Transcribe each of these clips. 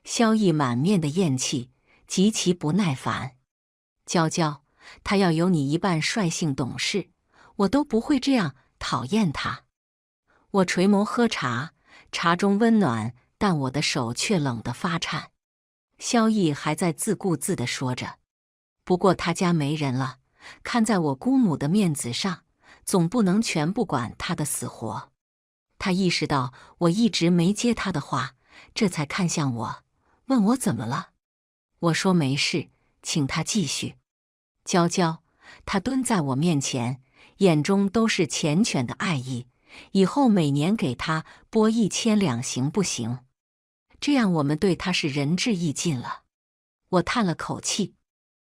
萧逸满面的厌弃，极其不耐烦。娇娇，他要有你一半率性懂事，我都不会这样讨厌他。我垂眸喝茶，茶中温暖，但我的手却冷得发颤。萧逸还在自顾自地说着：“不过他家没人了，看在我姑母的面子上，总不能全不管他的死活。”他意识到我一直没接他的话，这才看向我，问我怎么了。我说没事，请他继续。娇娇，他蹲在我面前，眼中都是缱绻的爱意。以后每年给他拨1000两行不行？这样我们对他是仁至义尽了。我叹了口气，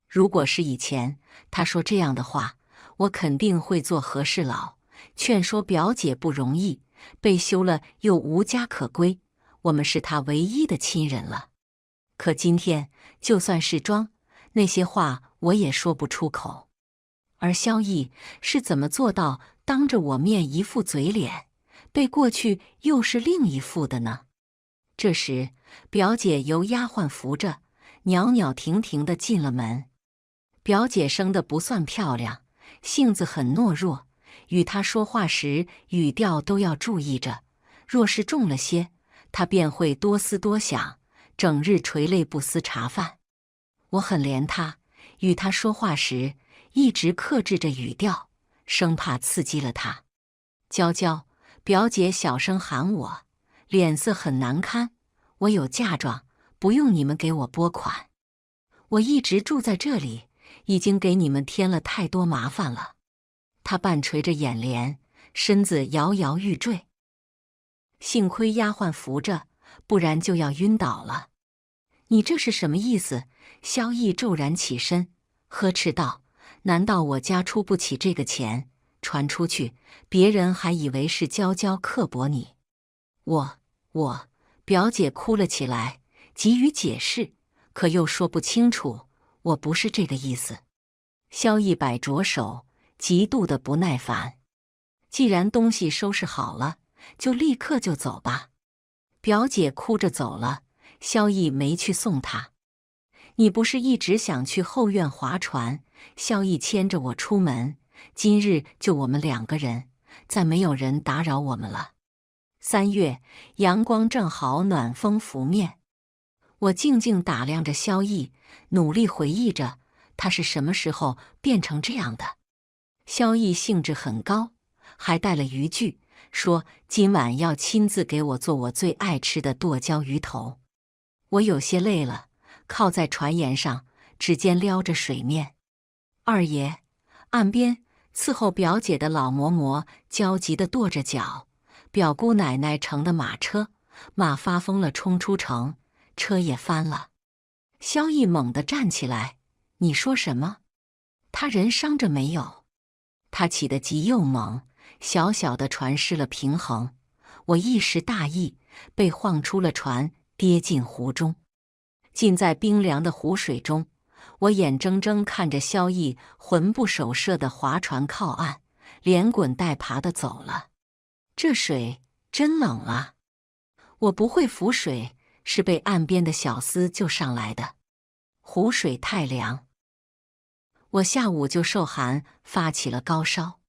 如果是以前，他说这样的话，我肯定会做和事佬，劝说表姐不容易，被休了又无家可归，我们是他唯一的亲人了。可今天，就算是装，那些话我也说不出口。而萧逸是怎么做到当着我面一副嘴脸，背过去又是另一副的呢？这时，表姐由丫鬟扶着，袅袅婷婷地进了门。表姐生得不算漂亮，性子很懦弱，与她说话时语调都要注意着，若是重了些，她便会多思多想，整日垂泪不思茶饭。我很怜她，与她说话时一直克制着语调，生怕刺激了她。娇娇，表姐小声喊我，脸色很难堪。我有嫁妆，不用你们给我拨款。我一直住在这里，已经给你们添了太多麻烦了。她半垂着眼帘，身子摇摇欲坠。幸亏丫鬟扶着，不然就要晕倒了。你这是什么意思？萧逸骤然起身，呵斥道：“难道我家出不起这个钱？传出去，别人还以为是娇娇刻薄你。”我，表姐哭了起来，急于解释，可又说不清楚，我不是这个意思。萧逸摆着手，极度的不耐烦。既然东西收拾好了，就立刻就走吧。表姐哭着走了，萧逸没去送她。你不是一直想去后院划船？萧逸牵着我出门，今日就我们2个人，再没有人打扰我们了。3月，阳光正好，暖风拂面。我静静打量着萧逸，努力回忆着他是什么时候变成这样的。萧逸兴致很高，还带了渔具，说今晚要亲自给我做我最爱吃的剁椒鱼头。我有些累了，靠在船沿上，指尖撩着水面。二爷，岸边伺候表姐的老嬷嬷焦急地跺着脚。表姑奶奶乘的马车，马发疯了，冲出城，车也翻了。萧逸猛地站起来：“你说什么？他人伤着没有？”他起得急又猛，小小的船失了平衡，我一时大意，被晃出了船，跌进湖中。浸在冰凉的湖水中，我眼睁睁看着萧逸魂不守舍的划船靠岸，连滚带爬地走了。这水真冷啊！我不会浮水，是被岸边的小厮救上来的。湖水太凉，我下午就受寒发起了高烧，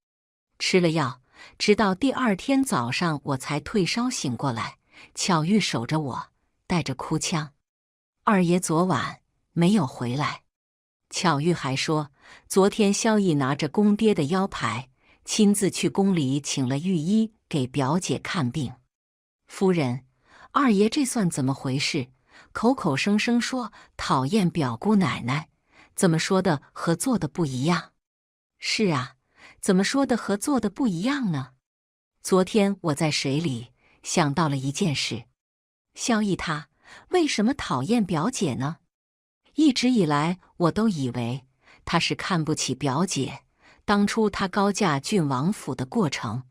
吃了药，直到第2天早上我才退烧醒过来。巧玉守着我，带着哭腔：“二爷昨晚没有回来。”巧玉还说，昨天萧逸拿着公爹的腰牌，亲自去宫里请了御医给表姐看病。夫人，二爷这算怎么回事？口口声声说讨厌表姑奶奶，怎么说的和做的不一样？是啊，怎么说的和做的不一样呢？昨天我在水里想到了一件事，萧逸他为什么讨厌表姐呢？一直以来我都以为他是看不起表姐，当初他高嫁郡王府的过程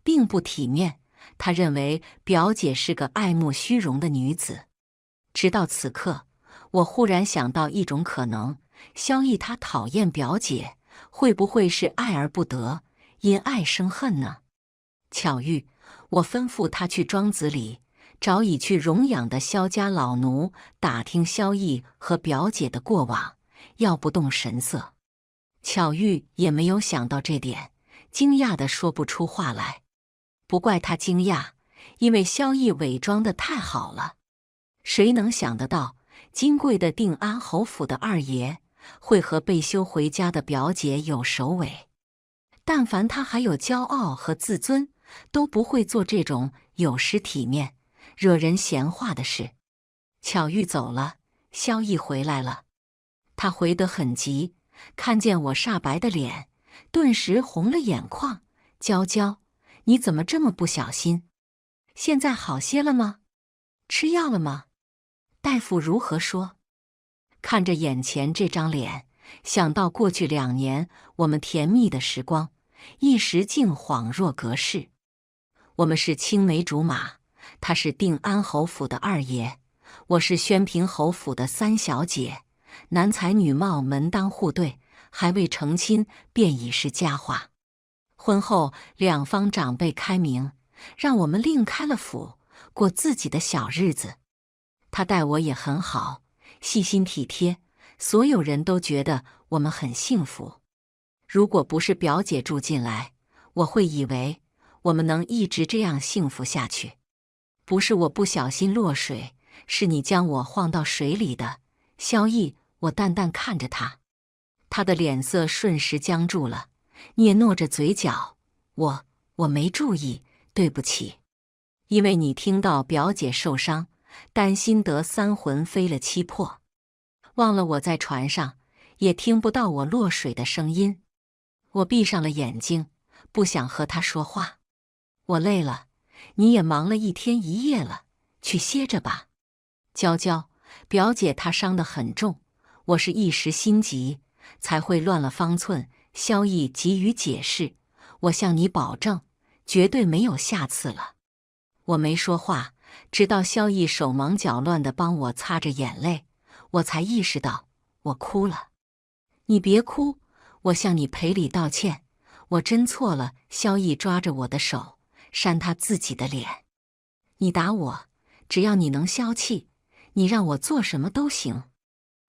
并不体面，他认为表姐是个爱慕虚荣的女子。直到此刻，我忽然想到一种可能，萧逸他讨厌表姐，会不会是爱而不得，因爱生恨呢？巧玉，我吩咐他去庄子里找已去荣养的萧家老奴打听萧逸和表姐的过往，要不动神色。巧玉也没有想到这点，惊讶地说不出话来。不怪他惊讶，因为萧逸伪装得太好了。谁能想得到，金贵的定安侯府的二爷会和被休回家的表姐有首尾？但凡他还有骄傲和自尊，都不会做这种有失体面、惹人闲话的事。巧玉走了，萧逸回来了。他回得很急，看见我煞白的脸，顿时红了眼眶。娇娇，你怎么这么不小心？现在好些了吗？吃药了吗？大夫如何说？看着眼前这张脸，想到过去2年我们甜蜜的时光，一时竟恍若隔世。我们是青梅竹马，他是定安侯府的二爷，我是宣平侯府的三小姐，男才女貌，门当户对，还未成亲便已是佳话。婚后两方长辈开明，让我们另开了府，过自己的小日子。他待我也很好，细心体贴，所有人都觉得我们很幸福。如果不是表姐住进来，我会以为我们能一直这样幸福下去。不是我不小心落水，是你将我晃到水里的。萧逸，我淡淡看着他，他的脸色瞬时僵住了，嗫嚅着嘴角，我没注意，对不起。因为你听到表姐受伤，担心得三魂飞了七魄，忘了我在船上，也听不到我落水的声音。我闭上了眼睛，不想和他说话。我累了，你也忙了一天一夜了，去歇着吧。娇娇，表姐她伤得很重，我是一时心急，才会乱了方寸。萧逸急于解释，我向你保证，绝对没有下次了。我没说话，直到萧逸手忙脚乱地帮我擦着眼泪，我才意识到我哭了。你别哭，我向你赔礼道歉，我真错了。萧逸抓着我的手，扇他自己的脸。你打我，只要你能消气，你让我做什么都行。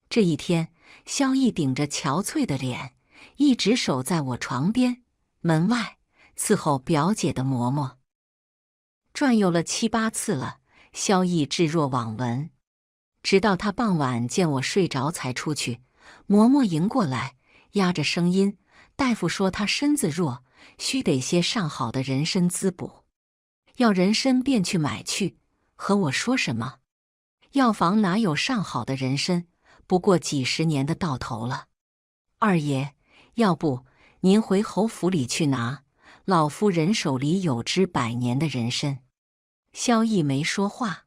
这一天，萧逸顶着憔悴的脸，一直守在我床边门外，伺候表姐的嬷嬷。转悠了7、8次了，萧逸置若罔闻，直到他傍晚见我睡着才出去。嬷嬷迎过来，压着声音：“大夫说他身子弱，需得些上好的人参滋补。要人参便去买去，和我说什么？药房哪有上好的人参？不过几十年的到头了。二爷，要不您回侯府里去拿，老夫人手里有支100年的人参。”萧逸没说话。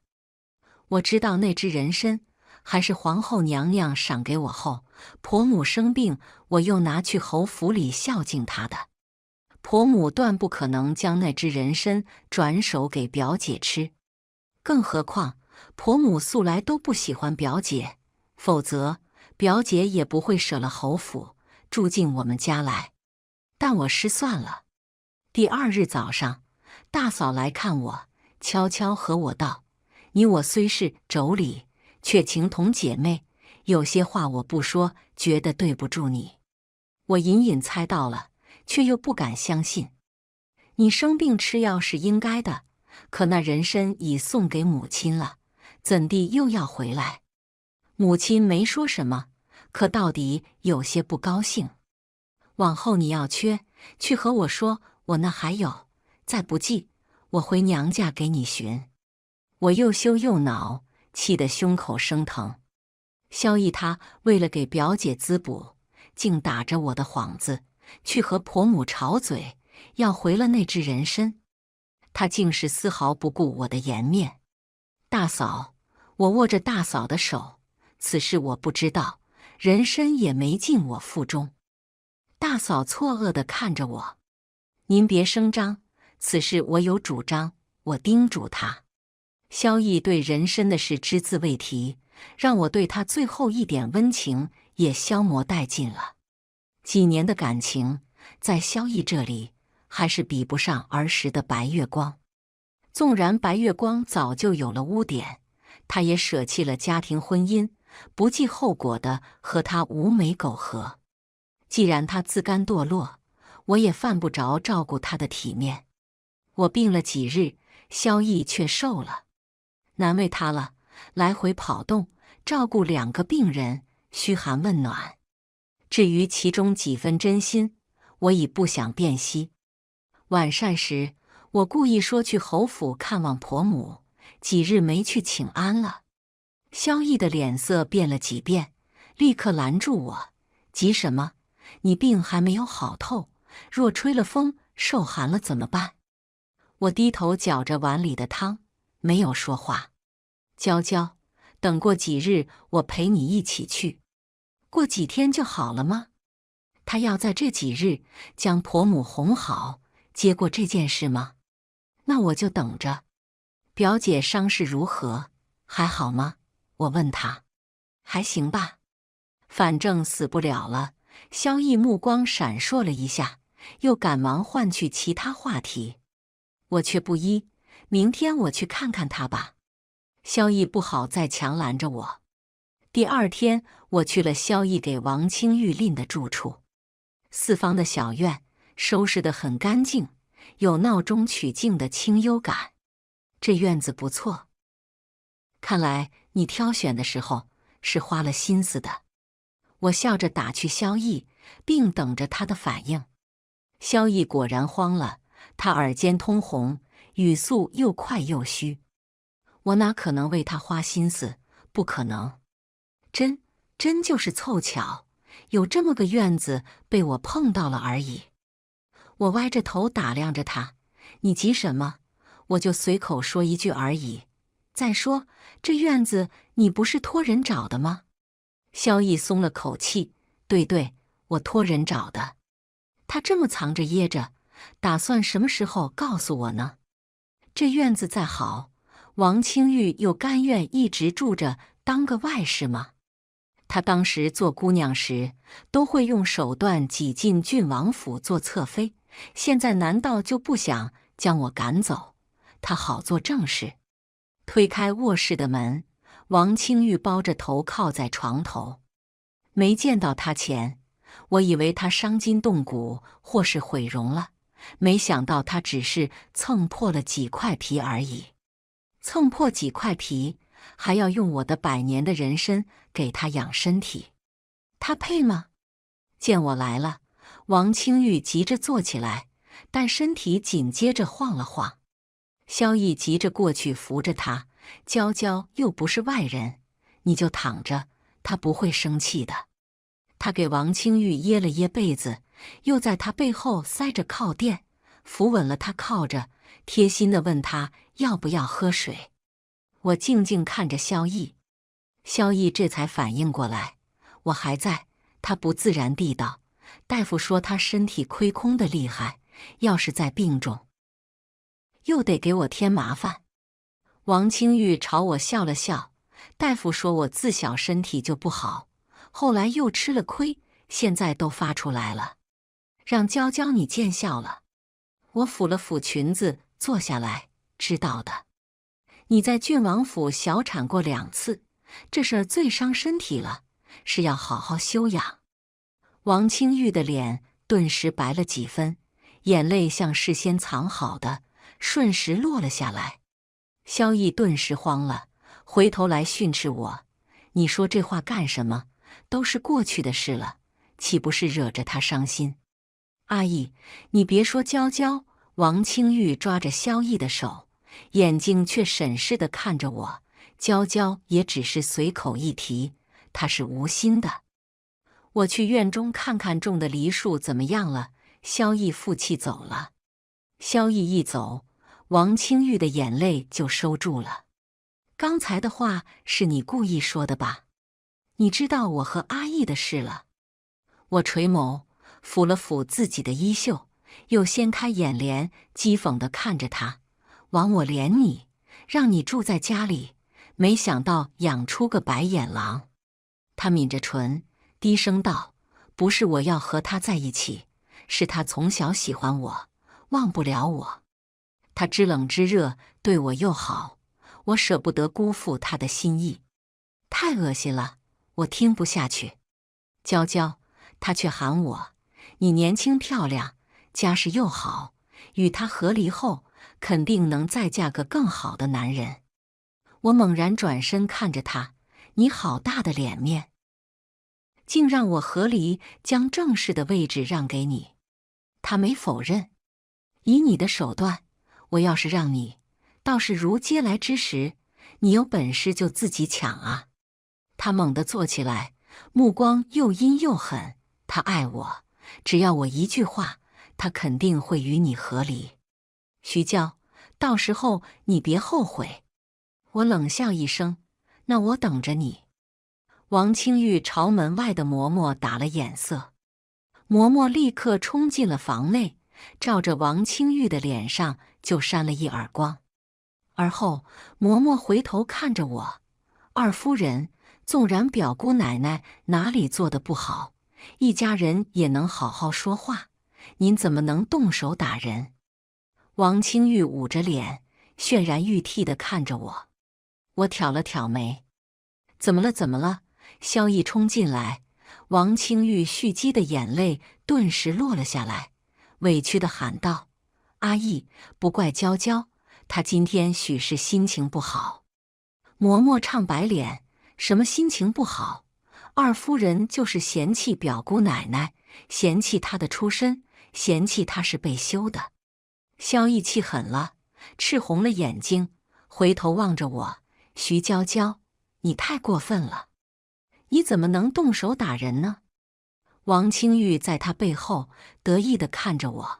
我知道那支人参还是皇后娘娘赏给我后，婆母生病，我又拿去侯府里孝敬她的。婆母断不可能将那支人参转手给表姐吃，更何况婆母素来都不喜欢表姐，否则表姐也不会舍了侯府住进我们家来。但我失算了。第2日早上，大嫂来看我，悄悄和我道：“你我虽是妯娌，却情同姐妹，有些话我不说，觉得对不住你。”我隐隐猜到了，却又不敢相信。你生病吃药是应该的，可那人参已送给母亲了，怎地又要回来？母亲没说什么，可到底有些不高兴。往后你要缺，去和我说，我那还有，再不济，我回娘家给你寻。我又羞又恼，气得胸口生疼。萧逸他为了给表姐滋补，竟打着我的幌子去和婆母吵嘴，要回了那支人参。他竟是丝毫不顾我的颜面。大嫂，我握着大嫂的手，此事我不知道，人参也没进我腹中。大嫂错愕地看着我，您别声张，此事我有主张。我叮嘱他。萧逸对人参的事只字未提，让我对他最后一点温情也消磨殆尽了。几年的感情，在萧逸这里还是比不上儿时的白月光。纵然白月光早就有了污点，他也舍弃了家庭婚姻，不计后果的和他无媒苟合。既然他自甘堕落，我也犯不着照顾他的体面。我病了几日，萧逸却瘦了，难为他了，来回跑动，照顾2个病人，嘘寒问暖。至于其中几分真心，我已不想辨析。晚膳时，我故意说去侯府看望婆母，几日没去请安了。萧逸的脸色变了几变，立刻拦住我：“急什么？你病还没有好透，若吹了风，受寒了怎么办？”我低头搅着碗里的汤，没有说话。娇娇，等过几日，我陪你一起去。过几天就好了吗？他要在这几日将婆母哄好，接过这件事吗？那我就等着。表姐伤势如何？还好吗？我问他。还行吧，反正死不了了。萧逸目光闪烁了一下，又赶忙换去其他话题。我却不依，明天我去看看他吧。萧逸不好再强拦着我。第2天，我去了萧逸给王清玉赁的住处，四方的小院收拾得很干净，有闹中取静的清幽感。这院子不错，看来你挑选的时候是花了心思的。我笑着打趣萧逸，并等着他的反应。萧逸果然慌了，他耳尖通红，语速又快又虚。我哪可能为他花心思？不可能。真就是凑巧，有这么个院子被我碰到了而已。我歪着头打量着他，你急什么？我就随口说一句而已。再说，这院子你不是托人找的吗？萧逸松了口气，对，我托人找的。他这么藏着掖着，打算什么时候告诉我呢？这院子再好，王清玉又甘愿一直住着当个外室吗？她当时做姑娘时，都会用手段挤进郡王府做侧妃，现在难道就不想将我赶走？她好做正事。推开卧室的门，王清玉包着头靠在床头。没见到他前，我以为他伤筋动骨或是毁容了，没想到他只是蹭破了几块皮而已。蹭破几块皮，还要用我的100年的人参给他养身体，他配吗？见我来了，王清玉急着坐起来，但身体紧接着晃了晃。萧逸急着过去扶着他，娇娇又不是外人，你就躺着，他不会生气的。他给王清玉掖了掖被子，又在他背后塞着靠垫，扶稳了他靠着，贴心地问他要不要喝水。我静静看着萧逸，萧逸这才反应过来，我还在。他不自然地道：“大夫说他身体亏空的厉害，要是再病重，又得给我添麻烦。”王清玉朝我笑了笑，大夫说我自小身体就不好，后来又吃了亏，现在都发出来了，让娇娇你见笑了。我抚了抚裙子，坐下来，知道的。你在郡王府小产过2次，这事儿最伤身体了，是要好好休养。王清玉的脸顿时白了几分，眼泪像事先藏好的，瞬时落了下来。萧逸顿时慌了，回头来训斥我：“你说这话干什么？都是过去的事了，岂不是惹着他伤心？”阿姨，你别说娇娇。王清玉抓着萧逸的手，眼睛却审视地看着我。娇娇也只是随口一提，她是无心的。我去院中看看种的梨树怎么样了。萧逸负气走了。萧逸一走，王清玉的眼泪就收住了。刚才的话是你故意说的吧？你知道我和阿义的事了。我垂眸，抚了抚自己的衣袖，又掀开眼帘，讥讽地看着他：“枉我怜你，让你住在家里，没想到养出个白眼狼。”他抿着唇，低声道：“不是我要和他在一起，是他从小喜欢我，忘不了我。”他知冷知热，对我又好，我舍不得辜负他的心意。太恶心了，我听不下去。娇娇，他却喊我，你年轻漂亮，家世又好，与他和离后，肯定能再嫁个更好的男人。我猛然转身看着他，你好大的脸面，竟让我和离，将正式的位置让给你。他没否认，以你的手段，我要是让你，倒是如嗟来之食，你有本事就自己抢啊！他猛地坐起来，目光又阴又狠。他爱我，只要我一句话，他肯定会与你和离。徐娇，到时候你别后悔。我冷笑一声，那我等着你。王清玉朝门外的嬷嬷打了眼色，嬷嬷立刻冲进了房内，照着王清玉的脸上就扇了一耳光。而后嬷嬷回头看着我，二夫人，纵然表姑奶奶哪里做得不好，一家人也能好好说话，您怎么能动手打人？王清玉捂着脸，泫然欲涕地看着我。我挑了挑眉，怎么了？怎么了？萧逸冲进来，王清玉蓄积的眼泪顿时落了下来，委屈地喊道：“阿义，不怪娇娇，她今天许是心情不好。”嬷嬷唱白脸：“什么心情不好？二夫人就是嫌弃表姑奶奶，嫌弃她的出身，嫌弃她是被休的。”萧逸气狠了，赤红了眼睛，回头望着我：“徐娇娇，你太过分了，你怎么能动手打人呢？”王清玉在他背后得意地看着我，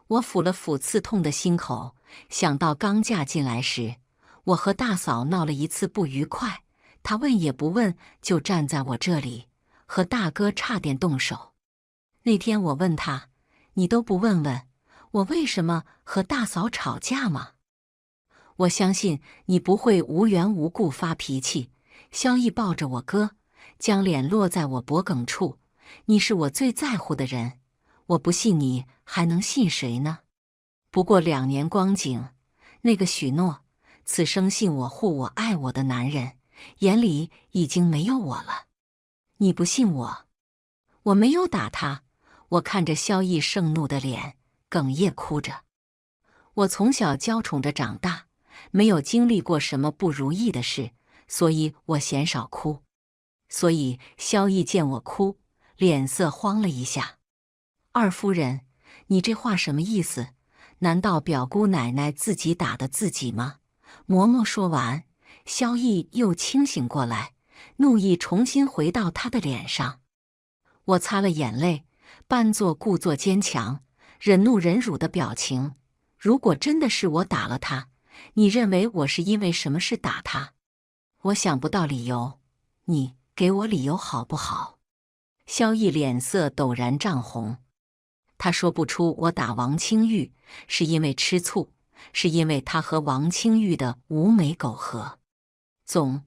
我抚了抚刺痛的心口，想到刚嫁进来时，我和大嫂闹了一次不愉快，她问也不问就站在我这里，和大哥差点动手。那天我问他：“你都不问问我为什么和大嫂吵架吗？”我相信你不会无缘无故发脾气。萧逸抱着我哥，将脸落在我脖颈处。你是我最在乎的人，我不信你还能信谁呢？不过2年光景，那个许诺，此生信我护我爱我的男人，眼里已经没有我了。你不信我？我没有打他。我看着萧逸盛怒的脸，哽咽哭着。我从小娇宠着长大，没有经历过什么不如意的事，所以我鲜少哭。所以萧逸见我哭，脸色慌了一下。二夫人，你这话什么意思？难道表姑奶奶自己打的自己吗？嬷嬷说完，萧逸又清醒过来，怒意重新回到他的脸上。我擦了眼泪，扮作故作坚强、忍怒忍辱的表情。如果真的是我打了他，你认为我是因为什么事打他？我想不到理由，你给我理由好不好？萧逸脸色陡然涨红，他说不出我打王清玉是因为吃醋，是因为他和王清玉的无美苟合。总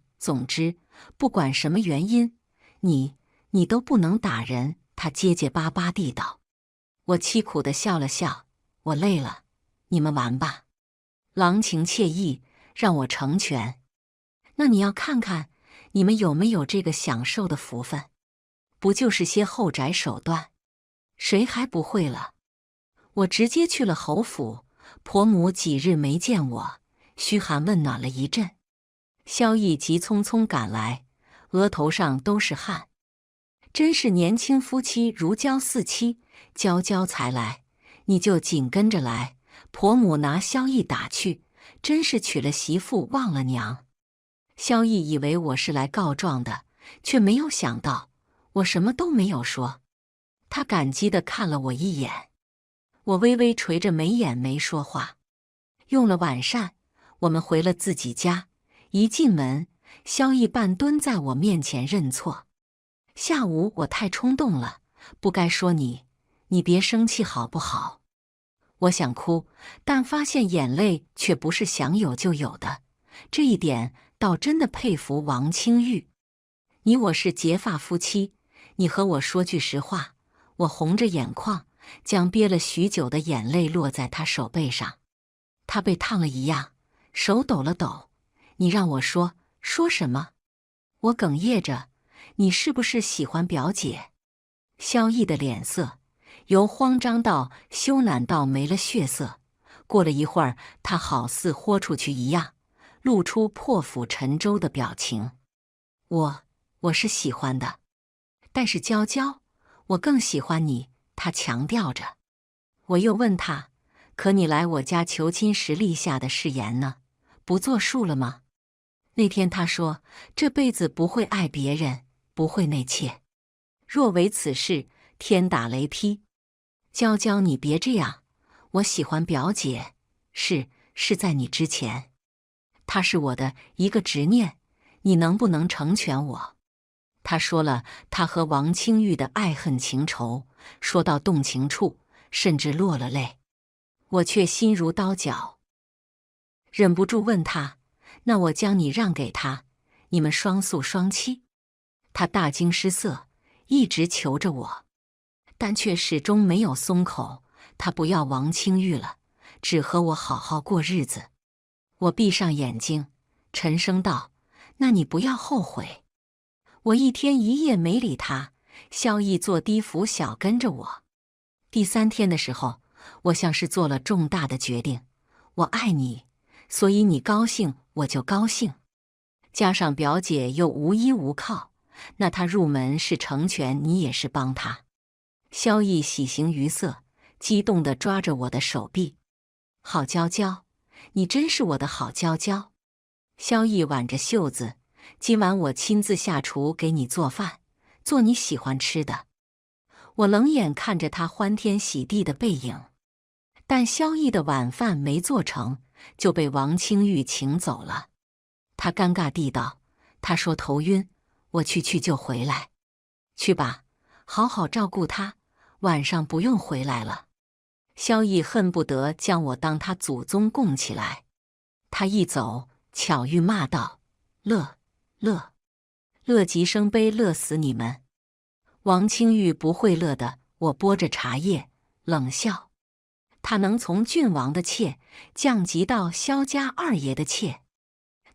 之，不管什么原因，你都不能打人。他结结巴巴地道。我凄苦地笑了笑，我累了，你们玩吧，郎情妾意，让我成全。那你要看看你们有没有这个享受的福分，不就是些后宅手段，谁还不会了？我直接去了侯府，婆母几日没见我，嘘寒问暖了一阵。萧逸急匆匆赶来，额头上都是汗。真是年轻夫妻如胶似漆，娇娇才来，你就紧跟着来。婆母拿萧逸打去，真是娶了媳妇忘了娘。萧逸以为我是来告状的，却没有想到我什么都没有说。他感激地看了我一眼，我微微垂着眉眼没说话。用了晚膳，我们回了自己家。一进门，萧逸半蹲在我面前认错。下午我太冲动了，不该说你别生气好不好？我想哭，但发现眼泪却不是想有就有的，这一点倒真的佩服王清玉。你我是结发夫妻，你和我说句实话。我红着眼眶，将憋了许久的眼泪落在他手背上。他被烫了一样，手抖了抖。你让我说什么？我哽咽着，你是不是喜欢表姐？萧逸的脸色由慌张到羞赧到没了血色。过了一会儿，他好似豁出去一样，露出破釜沉舟的表情。我是喜欢的，但是娇娇，我更喜欢你，他强调着。我又问他，可你来我家求亲时立下的誓言呢？不作数了吗？那天他说，这辈子不会爱别人，不会内妾。若为此事，天打雷劈。娇娇，你别这样，我喜欢表姐，是在你之前。她是我的一个执念，你能不能成全我？他说了他和王清玉的爱恨情仇，说到动情处，甚至落了泪。我却心如刀绞，忍不住问他，那我将你让给他，你们双宿双栖？他大惊失色，一直求着我，但却始终没有松口。他不要王清玉了，只和我好好过日子。我闭上眼睛，沉声道，那你不要后悔。我一天一夜没理他，萧逸做的扶小跟着我。第3天的时候，我像是做了重大的决定，我爱你，所以你高兴我就高兴。加上表姐又无依无靠，那她入门是成全你也是帮她。萧逸喜形于色，激动地抓着我的手臂。好娇娇，你真是我的好娇娇。萧逸挽着袖子，今晚我亲自下厨给你做饭，做你喜欢吃的。我冷眼看着他欢天喜地的背影，但萧逸的晚饭没做成，就被王清玉请走了。他尴尬地道，他说头晕，我去就回来。去吧，好好照顾他，晚上不用回来了。萧逸恨不得将我当他祖宗供起来。他一走，巧玉骂道，乐极生悲，乐死你们。王清玉不会乐的。我拨着茶叶，冷笑，他能从郡王的妾降级到萧家二爷的妾，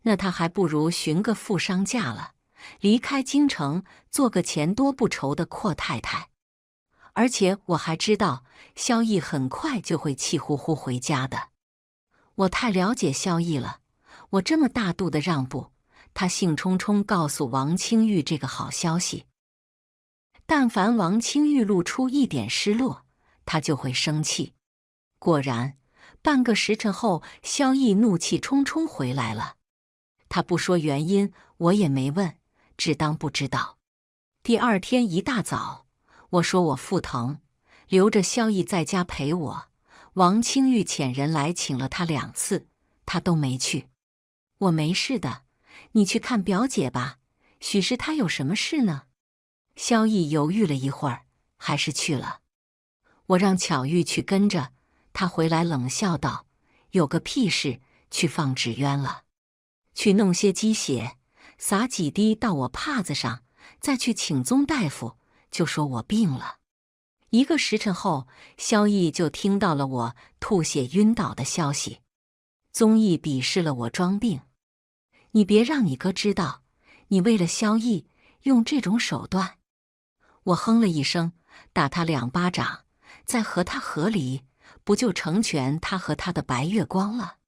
那他还不如寻个富商嫁了，离开京城，做个钱多不愁的阔太太。而且我还知道，萧逸很快就会气呼呼回家的。我太了解萧逸了，我这么大度的让步，他兴冲冲告诉王清玉这个好消息。但凡王清玉露出一点失落，他就会生气。果然，半个时辰后，萧逸怒气冲冲回来了。他不说原因，我也没问，只当不知道。第2天一大早，我说我腹疼，留着萧逸在家陪我。王清玉遣人来请了他2次，他都没去。我没事的，你去看表姐吧，许是她有什么事呢？萧逸犹豫了一会儿，还是去了。我让巧玉去跟着，他回来冷笑道，有个屁事，去放纸鸢了。去弄些鸡血，撒几滴到我帕子上，再去请宗大夫，就说我病了。1个时辰后，萧逸就听到了我吐血晕倒的消息。宗义鄙视了我装病，你别让你哥知道，你为了萧逸用这种手段。我哼了一声，打他2巴掌，再和他和离，不就成全他和他的白月光了？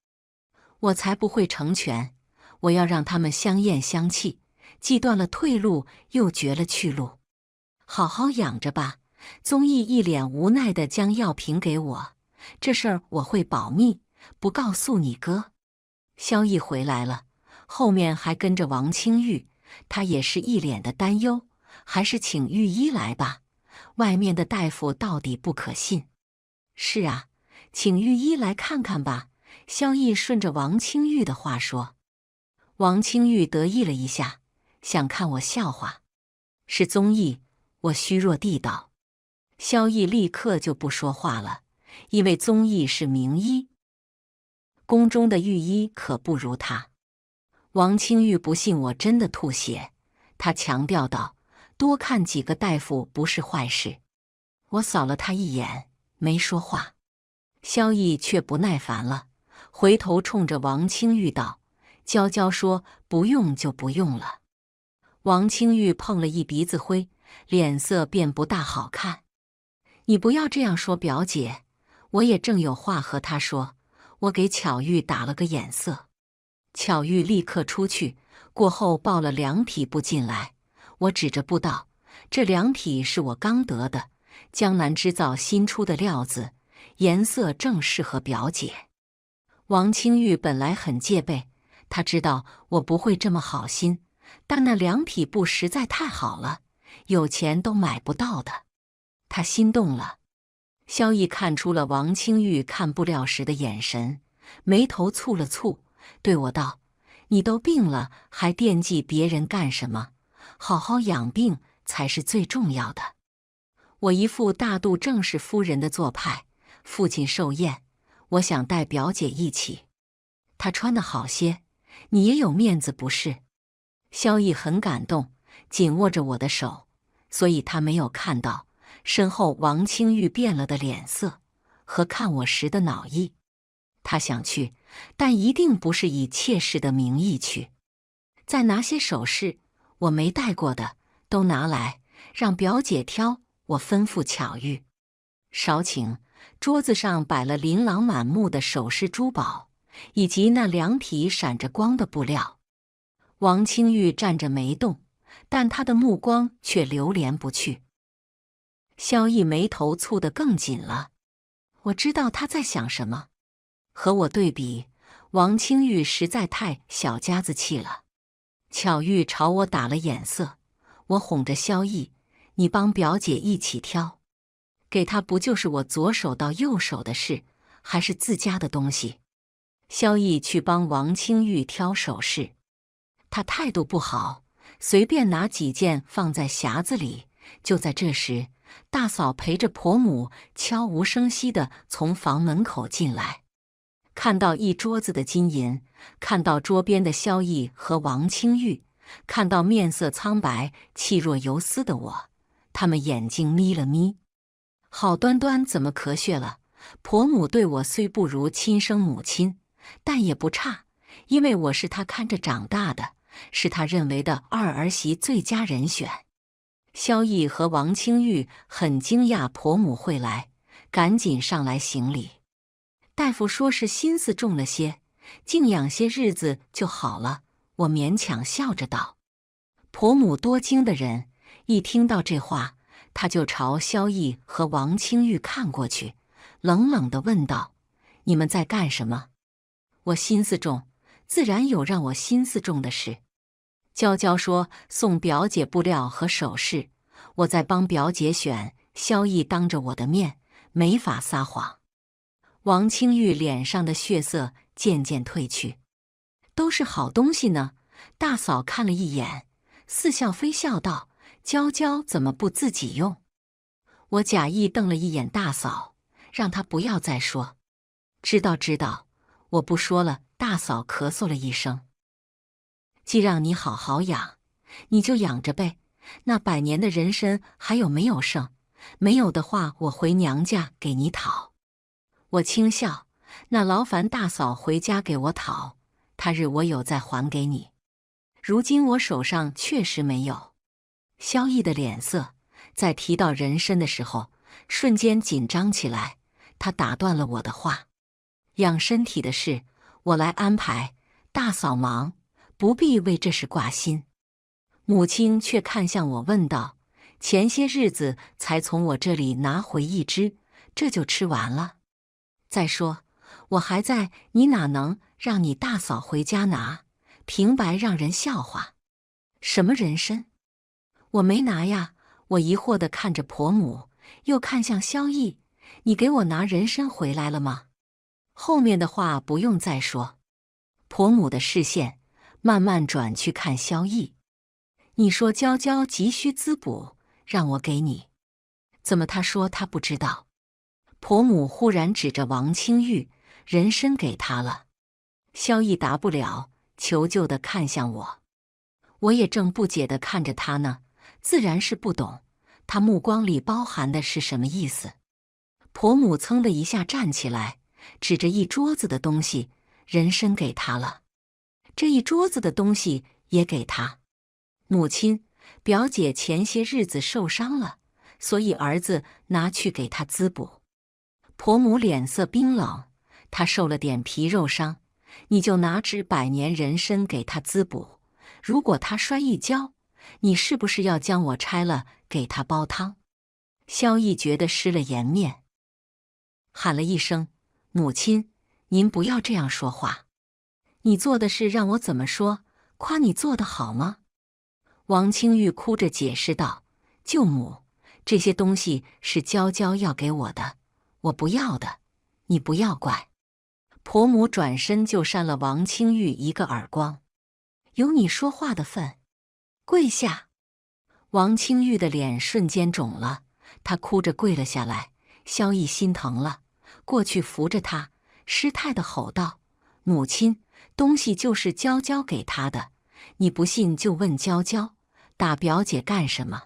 我才不会成全，我要让他们相厌相弃，既断了退路，又绝了去路。好好养着吧。宗义一脸无奈地将药瓶给我，这事儿我会保密，不告诉你哥。萧逸回来了，后面还跟着王清玉，他也是一脸的担忧，还是请御医来吧，外面的大夫到底不可信。是啊，请御医来看看吧。萧逸顺着王清玉的话说。王清玉得意了一下，想看我笑话。是宗义，我虚弱地道。萧逸立刻就不说话了，因为宗义是名医，宫中的御医可不如他。王清玉不信我真的吐血，他强调道，多看几个大夫不是坏事。我扫了他一眼，没说话。萧逸却不耐烦了，回头冲着王清玉道：“娇娇说不用就不用了。”王清玉碰了一鼻子灰，脸色便不大好看。你不要这样说表姐，我也正有话和她说。我给巧玉打了个眼色，巧玉立刻出去，过后抱了2匹布进来。我指着布道：“这2匹是我刚得的，江南织造新出的料子，颜色正适合表姐。”王清玉本来很戒备，他知道我不会这么好心，但那2匹布实在太好了，有钱都买不到的。他心动了。萧逸看出了王清玉看布料时的眼神，眉头蹙了蹙，对我道：“你都病了，还惦记别人干什么？好好养病才是最重要的。”我一副大度正式夫人的做派，父亲寿宴，我想带表姐一起。她穿得好些，你也有面子不是？萧逸很感动，紧握着我的手，所以他没有看到身后王清玉变了的脸色和看我时的恼意。他想去，但一定不是以妾室的名义去。再拿些首饰，我没戴过的都拿来，让表姐挑。我吩咐巧玉。少顷，桌子上摆了琳琅满目的首饰珠宝，以及那2匹闪着光的布料。王清玉站着没动，但他的目光却流连不去。萧逸眉头蹙得更紧了，我知道他在想什么。和我对比，王清玉实在太小家子气了。巧玉朝我打了眼色，我哄着萧逸：“你帮表姐一起挑，给她不就是我左手到右手的事，还是自家的东西？”萧逸去帮王清玉挑首饰，他态度不好，随便拿几件放在匣子里。就在这时，大嫂陪着婆母悄无声息地从房门口进来，看到一桌子的金银，看到桌边的萧逸和王清玉，看到面色苍白、气若游丝的我，他们眼睛眯了眯。好端端怎么咳血了？婆母对我虽不如亲生母亲，但也不差，因为我是她看着长大的，是她认为的2儿媳最佳人选。萧逸和王清玉很惊讶婆母会来，赶紧上来行礼。大夫说是心思重了些，静养些日子就好了。我勉强笑着道。婆母多惊的人，一听到这话，她就朝萧逸和王清玉看过去，冷冷地问道：“你们在干什么？”我心思重，自然有让我心思重的事。娇娇说送表姐布料和首饰，我在帮表姐选。萧逸当着我的面，没法撒谎。王清玉脸上的血色渐渐褪去。都是好东西呢。大嫂看了一眼，似笑非笑道：“娇娇怎么不自己用？”我假意瞪了一眼大嫂，让她不要再说。知道知道，我不说了。大嫂咳嗽了一声。既让你好好养，你就养着呗。那100年的人参还有没有剩？没有的话，我回娘家给你讨。我轻笑，那劳烦大嫂回家给我讨，他日我有再还给你。如今我手上确实没有。萧逸的脸色在提到人参的时候，瞬间紧张起来。他打断了我的话：“养身体的事，我来安排，大嫂忙，不必为这事挂心。”母亲却看向我问道：“前些日子才从我这里拿回1只，这就吃完了？再说我还在，你哪能让你大嫂回家拿？平白让人笑话。什么人参？我没拿呀。”我疑惑地看着婆母，又看向萧逸：“你给我拿人参回来了吗？”后面的话不用再说。婆母的视线慢慢转去看萧逸：“你说娇娇急需滋补，让我给你，怎么她说她不知道？”婆母忽然指着王清玉：“人参给他了。”萧逸答不了，求救地看向我。我也正不解地看着他呢，自然是不懂，他目光里包含的是什么意思。婆母噌的一下站起来，指着一桌子的东西，人参给他了，这一桌子的东西也给他。母亲，表姐前些日子受伤了，所以儿子拿去给她滋补。婆母脸色冰冷，她受了点皮肉伤，你就拿支百年人参给她滋补。如果她摔一跤，你是不是要将我拆了给她煲汤？萧逸觉得失了颜面，喊了一声：“母亲，您不要这样说话。你做的事让我怎么说？夸你做得好吗？”王清玉哭着解释道：“舅母，这些东西是娇娇要给我的，我不要的，你不要怪。”婆母转身就扇了王清玉一个耳光：“有你说话的份，跪下！”王清玉的脸瞬间肿了，他哭着跪了下来。萧逸心疼了，过去扶着他，失态地吼道：“母亲，东西就是娇娇给他的，你不信就问娇娇，打表姐干什么？”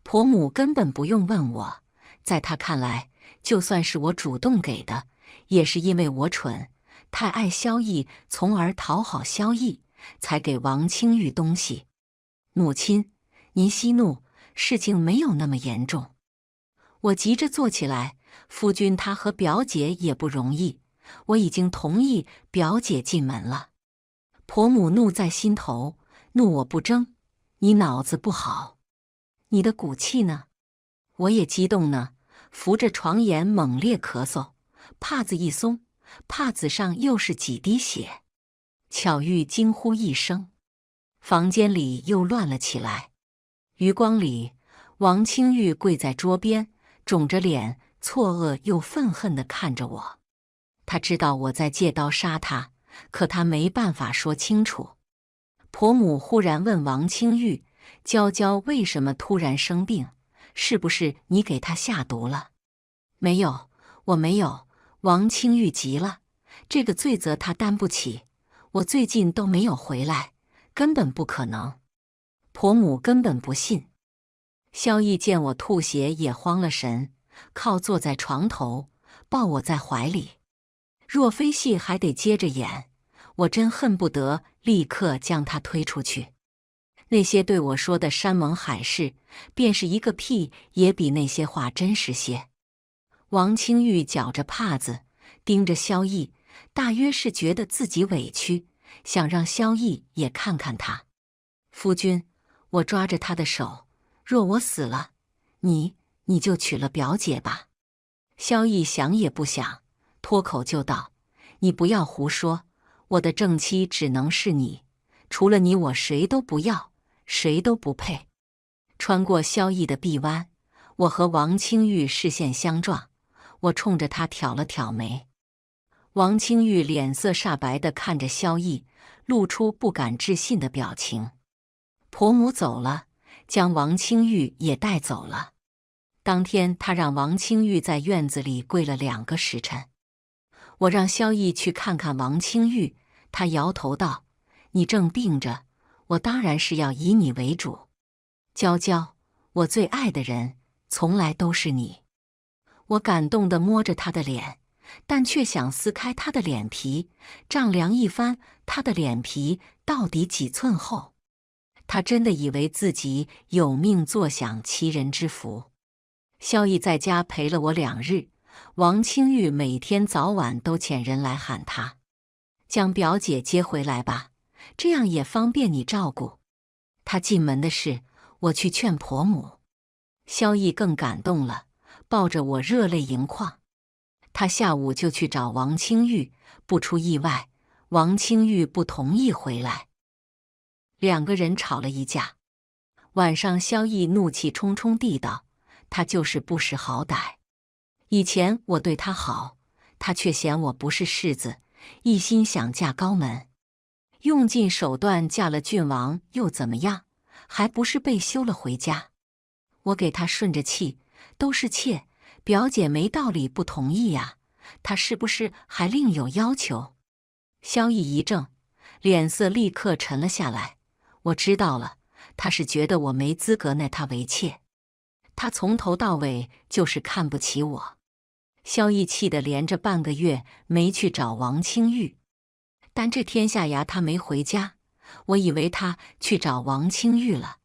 婆母根本不用问我，在她看来，就算是我主动给的，也是因为我蠢，太爱萧逸，从而讨好萧逸，才给王清玉东西。母亲，您息怒，事情没有那么严重。我急着坐起来，夫君他和表姐也不容易，我已经同意表姐进门了。婆母怒在心头，怒我不争，你脑子不好，你的骨气呢？我也激动呢，扶着床沿猛烈咳嗽，帕子一松，帕子上又是几滴血。巧玉惊呼一声，房间里又乱了起来。余光里，王清玉跪在桌边，肿着脸，错愕又愤恨地看着我。他知道我在借刀杀他，可他没办法说清楚。婆母忽然问王清玉：“娇娇为什么突然生病？是不是你给她下毒了？”“没有，我没有。”王清玉急了，这个罪责他担不起。我最近都没有回来，根本不可能。婆母根本不信。萧逸见我吐血也慌了神，靠坐在床头，抱我在怀里。若非戏还得接着演，我真恨不得立刻将他推出去。那些对我说的山盟海誓，便是一个屁也比那些话真实些。王清玉绞着帕子，盯着萧逸，大约是觉得自己委屈，想让萧逸也看看他。夫君，我抓着他的手，若我死了，你就娶了表姐吧。萧逸想也不想，脱口就道：“你不要胡说，我的正妻只能是你，除了你我谁都不要，谁都不配。”穿过萧逸的臂弯，我和王清玉视线相撞，我冲着他挑了挑眉。王清玉脸色煞白地看着萧逸，露出不敢置信的表情。婆母走了，将王清玉也带走了。当天，他让王清玉在院子里跪了2个时辰。我让萧逸去看看王清玉，他摇头道：“你正病着，我当然是要以你为主。娇娇，我最爱的人，从来都是你。”我感动地摸着他的脸，但却想撕开他的脸皮，丈量一番他的脸皮到底几寸厚。他真的以为自己有命坐享其人之福。萧逸在家陪了我2日，王清玉每天早晚都遣人来喊他：“将表姐接回来吧，这样也方便你照顾。”他进门的事，我去劝婆母。萧逸更感动了，抱着我热泪盈眶。他下午就去找王清玉，不出意外，王清玉不同意回来。2个人吵了一架。晚上，萧逸怒气冲冲地道：“他就是不识好歹。以前我对他好，他却嫌我不是世子，一心想嫁高门，用尽手段嫁了郡王又怎么样？还不是被休了回家。我给他顺着气，都是妾，表姐没道理不同意呀，他是不是还另有要求？”萧逸一怔，脸色立刻沉了下来。我知道了，他是觉得我没资格纳他为妾。他从头到尾就是看不起我。萧逸气得连着半个月没去找王清玉。但这天下衙他没回家，我以为他去找王清玉了，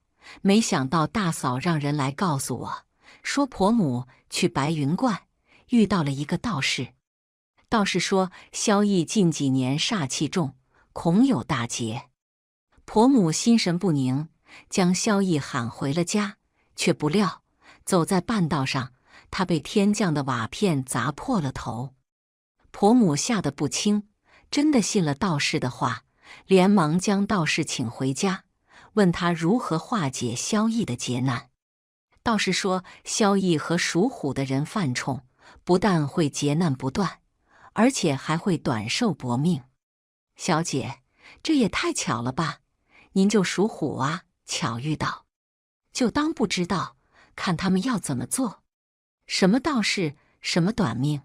没想到大嫂让人来告诉我，说婆母去白云观遇到了一个道士。道士说萧逸近几年煞气重，恐有大劫。婆母心神不宁，将萧逸喊回了家，却不料走在半道上，他被天降的瓦片砸破了头。婆母吓得不轻，真的信了道士的话，连忙将道士请回家，问他如何化解萧逸的劫难。道士说，萧逸和属虎的人犯冲，不但会劫难不断，而且还会短寿薄命。小姐，这也太巧了吧？您就属虎啊？巧遇道，就当不知道，看他们要怎么做。什么道士，什么短命，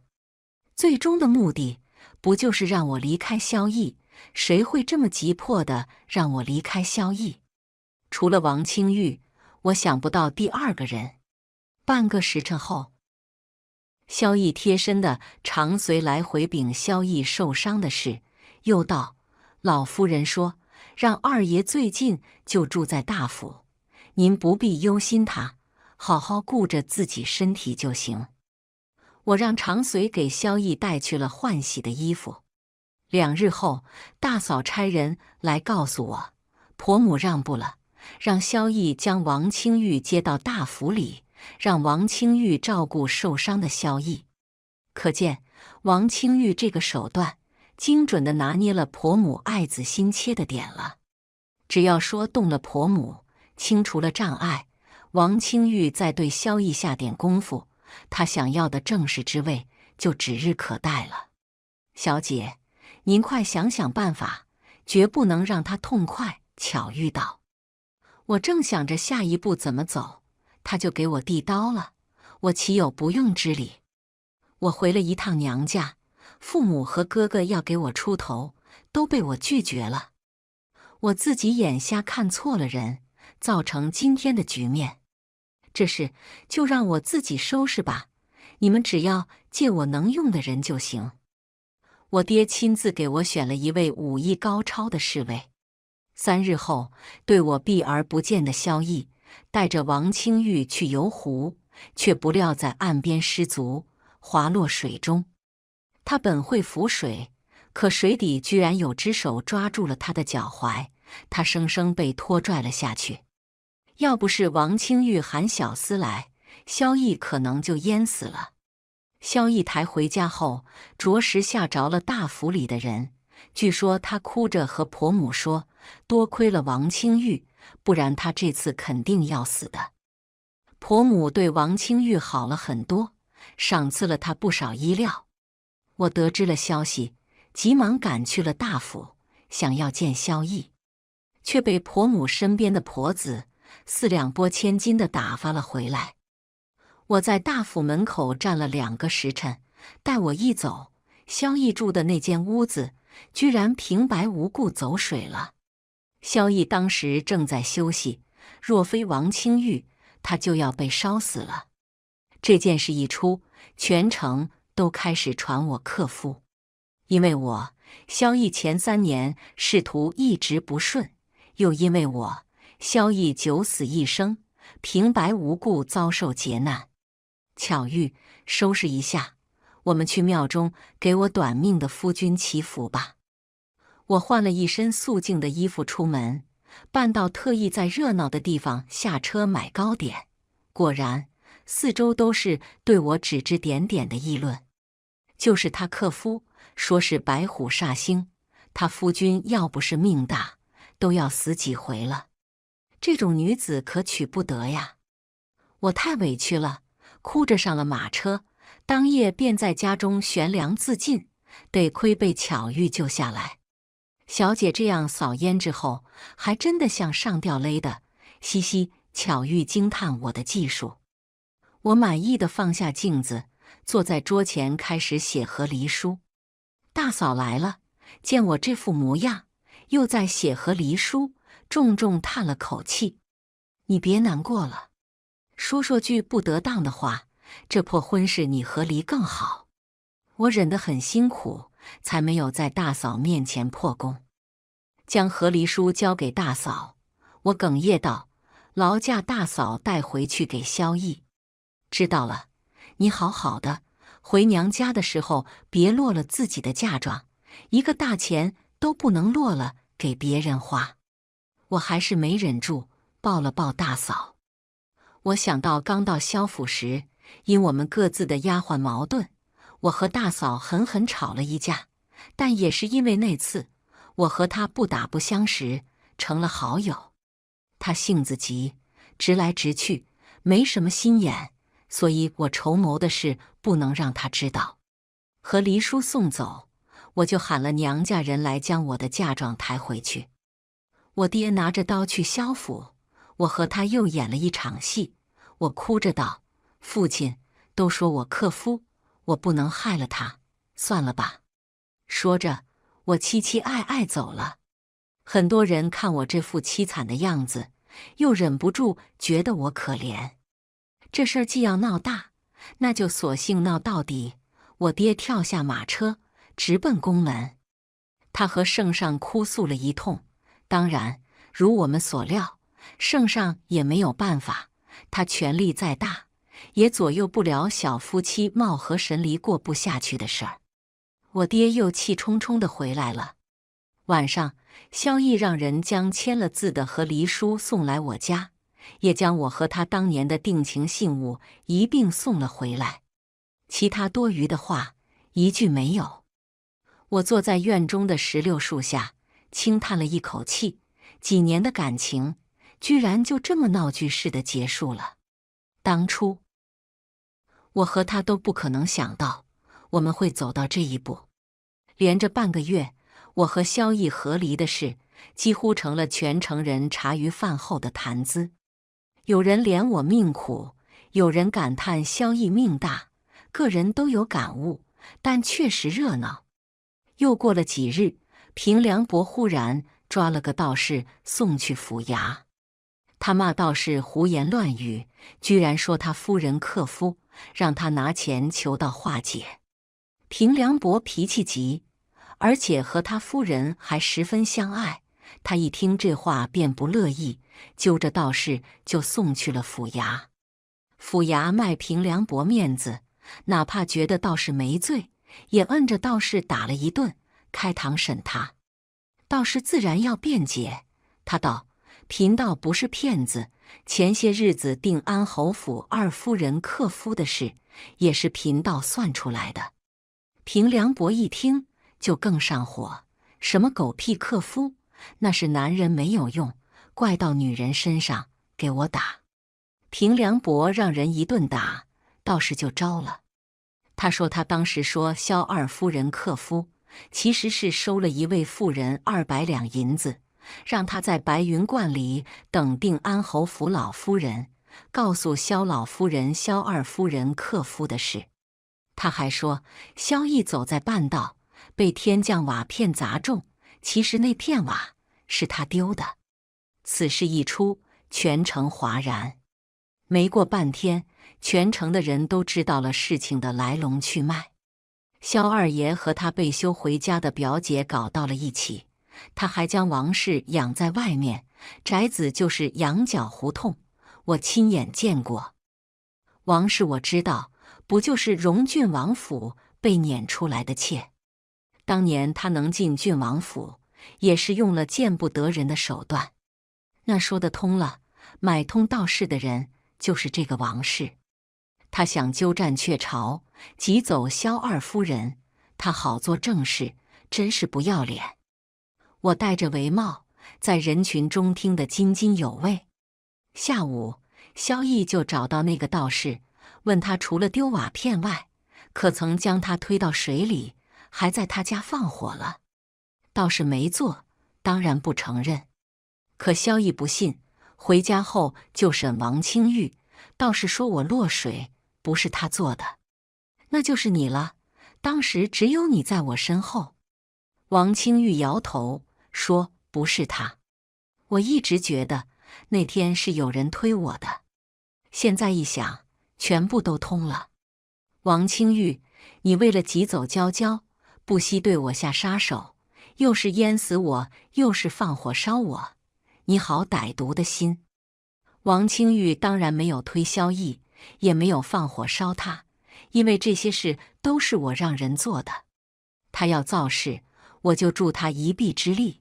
最终的目的不就是让我离开萧逸？谁会这么急迫的让我离开萧逸？除了王清玉，我想不到第二个人。半个时辰后，萧逸贴身的常随来回禀萧逸受伤的事，又道：老夫人说，让二爷最近就住在大府，您不必忧心他，好好顾着自己身体就行。我让常随给萧逸带去了换洗的衣服。2日后，大嫂差人来告诉我，婆母让步了，让萧逸将王清玉接到大府里，让王清玉照顾受伤的萧逸。可见王清玉这个手段精准地拿捏了婆母爱子心切的点了。只要说动了婆母，清除了障碍，王清玉再对萧逸下点功夫，他想要的正室之位就指日可待了。小姐，您快想想办法，绝不能让他痛快。巧遇道，我正想着下一步怎么走，他就给我递刀了，我岂有不用之理？我回了一趟娘家，父母和哥哥要给我出头，都被我拒绝了。我自己眼瞎看错了人，造成今天的局面。这事就让我自己收拾吧，你们只要借我能用的人就行。我爹亲自给我选了一位武艺高超的侍卫。3日后，对我避而不见的萧逸带着王清玉去游湖，却不料在岸边失足，滑落水中。他本会浮水，可水底居然有只手抓住了他的脚踝，他生生被拖拽了下去。要不是王清玉喊小厮来，萧逸可能就淹死了。萧逸抬回家后，着实吓着了大府里的人。据说他哭着和婆母说，多亏了王清玉，不然他这次肯定要死的。婆母对王清玉好了很多，赏赐了他不少衣料。我得知了消息，急忙赶去了大府，想要见萧逸，却被婆母身边的婆子4两拨千斤地打发了回来。我在大府门口站了2个时辰，待我一走，萧逸住的那间屋子居然平白无故走水了。萧逸当时正在休息，若非王清玉，他就要被烧死了。这件事一出，全城都开始传我克夫，因为我萧逸前3年仕途一直不顺，又因为我萧逸九死一生，平白无故遭受劫难。巧遇，收拾一下，我们去庙中给我短命的夫君祈福吧。我换了一身素净的衣服出门，半道特意在热闹的地方下车买糕点。果然，四周都是对我指指点点的议论。就是他克夫，说是白虎煞星，他夫君要不是命大，都要死几回了。这种女子可娶不得呀！我太委屈了，哭着上了马车，当夜便在家中悬梁自尽，得亏被巧遇救下来。小姐这样扫胭脂后，还真的像上吊勒的，嘻嘻。巧遇惊叹我的技术。我满意的放下镜子，坐在桌前开始写和离书。大嫂来了，见我这副模样，又在写和离书，重重叹了口气：“你别难过了，说句不得当的话，这破婚事你和离更好。我忍得很辛苦，才没有在大嫂面前破功。将和离书交给大嫂，我哽咽道：“劳驾大嫂带回去给萧逸。”知道了，你好好的，回娘家的时候别落了自己的嫁妆，一个大钱都不能落了给别人花。我还是没忍住，抱了抱大嫂。我想到刚到萧府时，因我们各自的丫鬟矛盾，我和大嫂狠狠吵了一架，但也是因为那次，我和她不打不相识，成了好友。她性子急，直来直去，没什么心眼，所以我筹谋的事不能让她知道。和黎叔送走，我就喊了娘家人来将我的嫁妆抬回去。我爹拿着刀去萧府，我和他又演了一场戏。我哭着道：“父亲，都说我克夫，我不能害了他，算了吧。”说着，我凄凄爱爱走了。很多人看我这副凄惨的样子，又忍不住觉得我可怜。这事儿既要闹大，那就索性闹到底。我爹跳下马车，直奔宫门。他和圣上哭诉了一通，当然，如我们所料，圣上也没有办法。他权力再大，也左右不了小夫妻貌合神离过不下去的事儿。我爹又气冲冲地回来了。晚上，萧逸让人将签了字的和离书送来我家，也将我和他当年的定情信物一并送了回来。其他多余的话，一句没有。我坐在院中的石榴树下，轻叹了一口气，几年的感情，居然就这么闹剧似的结束了。当初，我和他都不可能想到，我们会走到这一步。连着半个月，我和萧逸和离的事，几乎成了全城人茶余饭后的谈资。有人怜我命苦，有人感叹萧逸命大，个人都有感悟，但确实热闹。又过了几日，平凉伯忽然抓了个道士送去府衙。他骂道士胡言乱语，居然说他夫人克夫，让他拿钱求道化解。平凉伯脾气急，而且和他夫人还十分相爱，他一听这话便不乐意，揪着道士就送去了府衙。府衙卖平凉伯面子，哪怕觉得道士没罪，也摁着道士打了一顿，开堂审他。道士自然要辩解，他道：“贫道不是骗子，前些日子定安侯府二夫人克夫的事，也是贫道算出来的。”平凉伯一听就更上火，什么狗屁克夫，那是男人没有用，怪到女人身上，给我打。平凉伯让人一顿打，道士就招了。他说他当时说萧二夫人克夫，其实是收了一位妇人200两银子，让他在白云观里等定安侯府老夫人，告诉萧老夫人萧二夫人克夫的事。他还说萧逸走在半道，被天降瓦片砸中，其实那片瓦是他丢的。此事一出，全城哗然。没过半天，全城的人都知道了事情的来龙去脉。萧二爷和他被休回家的表姐搞到了一起，他还将王氏养在外面，宅子就是羊角胡同，我亲眼见过。王氏我知道，不就是荣郡王府被撵出来的妾？当年他能进郡王府，也是用了见不得人的手段。那说得通了，买通道士的人就是这个王氏。他想鸠占鹊巢，挤走萧二夫人，他好做正事，真是不要脸。我戴着帷帽，在人群中听得津津有味。下午，萧逸就找到那个道士，问他除了丢瓦片外，可曾将他推到水里，还在他家放火了。道士没做，当然不承认。可萧逸不信，回家后就审王清玉，道士说我落水，不是他做的。那就是你了，当时只有你在我身后。王清玉摇头说不是他。我一直觉得那天是有人推我的，现在一想，全部都通了。王清玉，你为了挤走娇娇，不惜对我下杀手，又是淹死我，又是放火烧我，你好歹毒的心！”王清玉当然没有推萧逸，也没有放火烧他，因为这些事都是我让人做的。他要造事，我就助他一臂之力。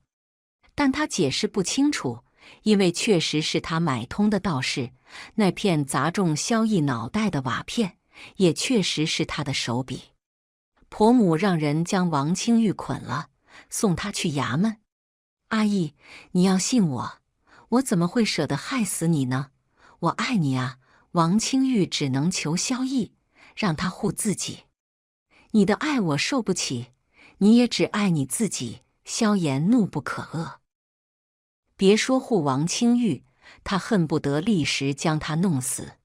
但他解释不清楚，因为确实是他买通的道士，那片砸中萧逸脑袋的瓦片，也确实是他的手笔。婆母让人将王清玉捆了，送他去衙门。阿义，你要信我，我怎么会舍得害死你呢？我爱你啊！王清玉只能求萧逸，让他护自己。你的爱我受不起，你也只爱你自己。萧炎怒不可遏。别说护王清玉，他恨不得立时将他弄死。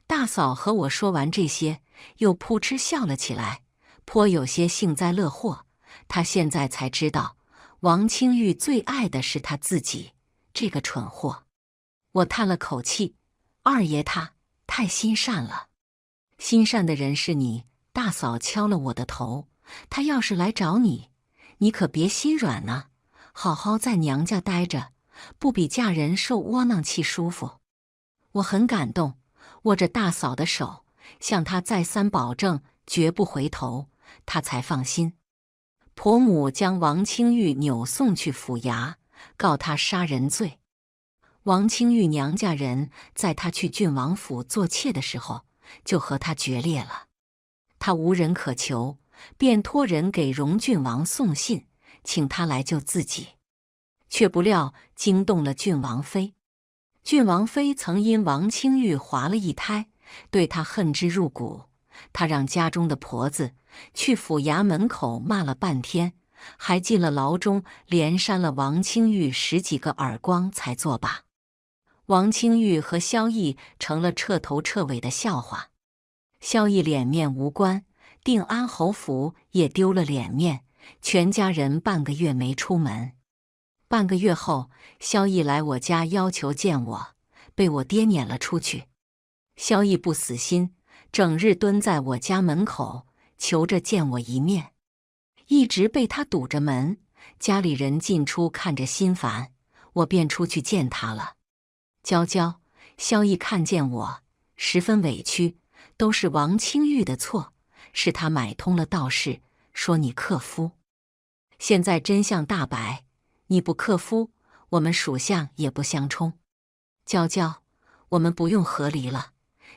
大嫂和我说完这些，又扑哧笑了起来，颇有些幸灾乐祸。他现在才知道，王清玉最爱的是他自己，这个蠢货。我叹了口气，二爷他太心善了。心善的人是你。大嫂敲了我的头，他要是来找你，你可别心软啊，好好在娘家待着，不比嫁人受窝囊气舒服。我很感动，握着大嫂的手，向她再三保证绝不回头，她才放心。婆母将王清玉扭送去府衙，告他杀人罪。王清玉娘家人在他去郡王府做妾的时候，就和他决裂了。他无人可求，便托人给荣郡王送信，请他来救自己，却不料惊动了郡王妃。郡王妃曾因王清玉怀了一胎，对他恨之入骨。他让家中的婆子去府衙门口骂了半天，还进了牢中，连扇了王清玉10几个耳光才作罢。王清玉和萧逸成了彻头彻尾的笑话。萧逸脸面无关，定安侯府也丢了脸面，全家人半个月没出门。半个月后，萧逸来我家要求见我，被我爹撵了出去。萧逸不死心，整日蹲在我家门口，求着见我一面，一直被他堵着门，家里人进出看着心烦，我便出去见他了。娇娇，萧逸看见我，十分委屈，都是王清玉的错，是他买通了道士，说你克夫。现在真相大白，你不克夫，我们属相也不相冲。娇娇，我们不用和离了，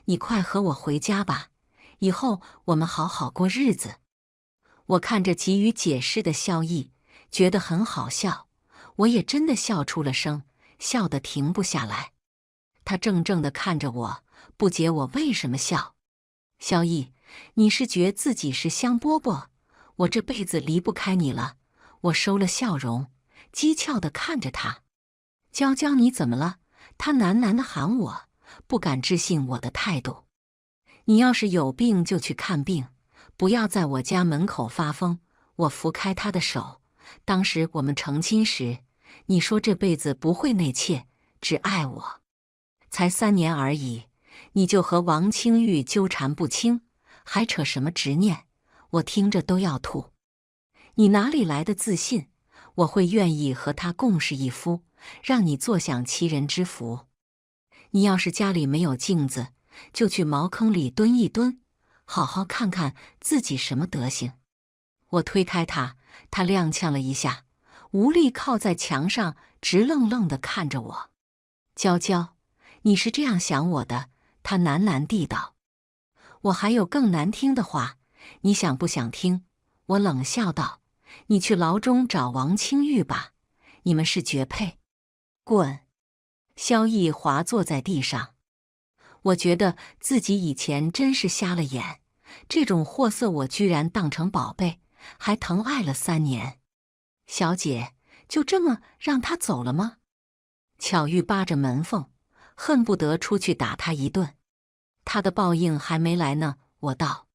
你快和我回家吧，以后我们好好过日子。我看着急于解释的萧逸，觉得很好笑，我也真的笑出了声，笑得停不下来。他怔怔地看着我，不解我为什么笑。萧逸，你是觉自己是香饽饽，我这辈子离不开你了。我收了笑容，讥诮地看着他。娇娇，你怎么了？他喃喃地喊我，不敢置信我的态度。你要是有病就去看病，不要在我家门口发疯。我扶开他的手，当时我们成亲时，你说这辈子不会内妾，只爱我。才3年而已，你就和王清玉纠缠不清，还扯什么执念？我听着都要吐。你哪里来的自信？我会愿意和他共侍一夫，让你坐享其人之福。你要是家里没有镜子，就去茅坑里蹲一蹲，好好看看自己什么德行。我推开他，他踉跄了一下，无力靠在墙上，直愣愣地看着我。娇娇，你是这样想我的？他喃喃地道。我还有更难听的话，你想不想听？我冷笑道，你去牢中找王清玉吧，你们是绝配。滚！萧逸滑坐在地上。我觉得自己以前真是瞎了眼，这种货色我居然当成宝贝，还疼爱了3年。小姐，就这么让他走了吗？巧玉扒着门缝，恨不得出去打他一顿。他的报应还没来呢，我道。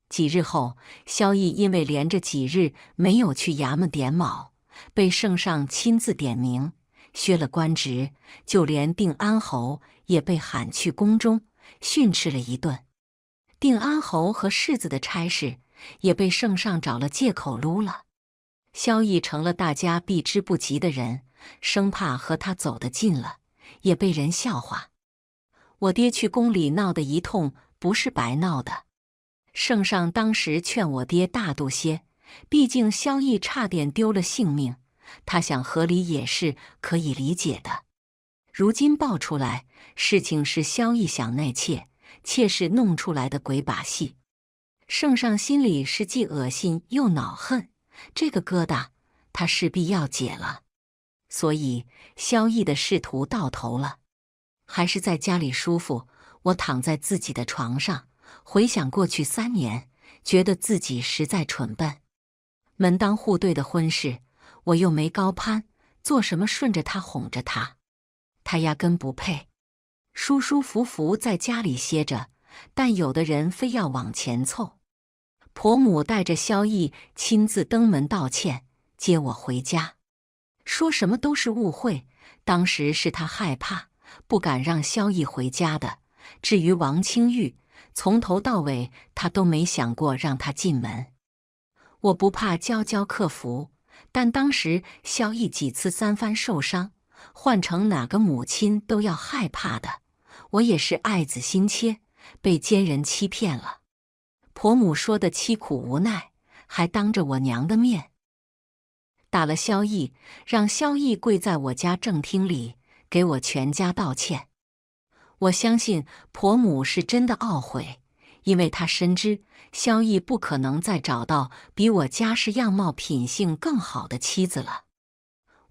几日后，萧逸因为连着几日没有去衙门点卯，被圣上亲自点名，削了官职，就连定安侯也被喊去宫中训斥了一顿。定安侯和世子的差事也被圣上找了借口撸了。萧逸成了大家避之不及的人，生怕和他走得近了，也被人笑话。我爹去宫里闹得一通，不是白闹的。圣上当时劝我爹大度些，毕竟萧逸差点丢了性命，他想合理也是可以理解的。如今爆出来，事情是萧逸想纳妾，妾是弄出来的鬼把戏。圣上心里是既恶心又恼恨，这个疙瘩他势必要解了。所以萧逸的仕途到头了。还是在家里舒服，我躺在自己的床上，回想过去3年，觉得自己实在蠢笨。门当户对的婚事，我又没高攀，做什么顺着他哄着他，他压根不配。舒舒服服在家里歇着，但有的人非要往前凑。婆母带着萧逸亲自登门道歉，接我回家，说什么都是误会，当时是他害怕，不敢让萧逸回家的。至于王清玉，从头到尾他都没想过让他进门。我不怕娇娇克服，但当时萧逸几次3番受伤，换成哪个母亲都要害怕的。我也是爱子心切，被奸人欺骗了。婆母说的凄苦无奈，还当着我娘的面打了萧逸，让萧逸跪在我家正厅里给我全家道歉。我相信婆母是真的懊悔，因为她深知萧逸不可能再找到比我家世样貌品性更好的妻子了。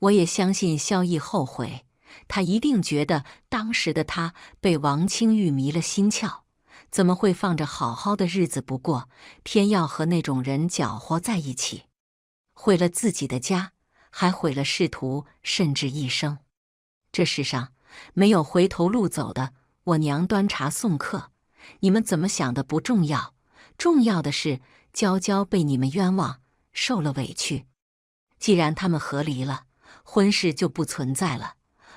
我也相信萧逸后悔，他一定觉得当时的他被王清玉迷了心窍，怎么会放着好好的日子不过，偏要和那种人搅和在一起，毁了自己的家，还毁了仕途，甚至一生。这世上没有回头路走的。我娘端茶送客，你们怎么想的不重要，重要的是娇娇被你们冤枉，受了委屈。既然他们和离了，婚事就不存在了，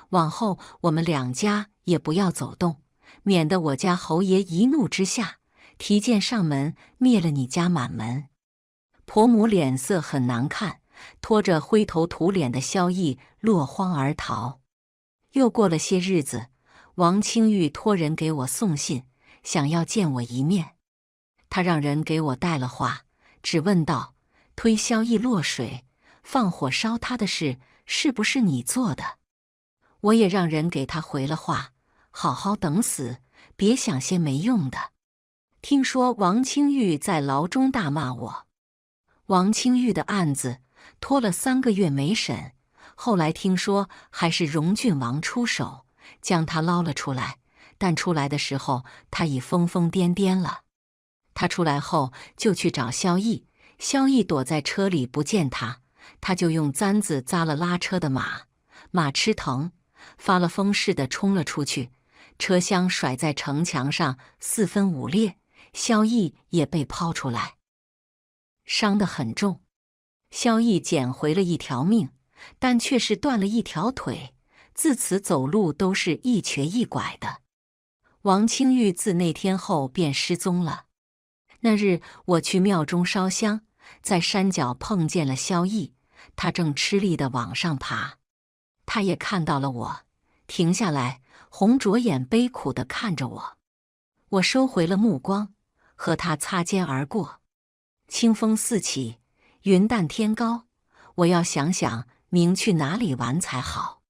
往后我们2家也不要走动，免得我家侯爷一怒之下提剑上门，灭了你家满门。婆母脸色很难看，拖着灰头土脸的萧逸落荒而逃。又过了些日子，王清玉托人给我送信，想要见我一面。他让人给我带了话，只问道：推萧逸落水，放火烧他的事，是不是你做的？我也让人给他回了话，好好等死，别想些没用的。听说王清玉在牢中大骂我。王清玉的案子拖了3个月没审，后来听说还是荣郡王出手将他捞了出来，但出来的时候他已疯疯癫癫了。他出来后就去找萧逸，萧逸躲在车里不见他，他就用簪子扎了拉车的马，马吃疼，发了疯似的冲了出去，车厢甩在城墙上4分5裂，萧逸也被抛出来，伤得很重。萧逸捡回了1条命，但却是断了1条腿，自此走路都是一瘸一拐的。王清玉自那天后便失踪了。那日我去庙中烧香，在山脚碰见了萧逸，他正吃力地往上爬。他也看到了我，停下来，红着眼悲苦地看着我。我收回了目光，和他擦肩而过。清风四起，云淡天高，我要想想明去哪里玩才好。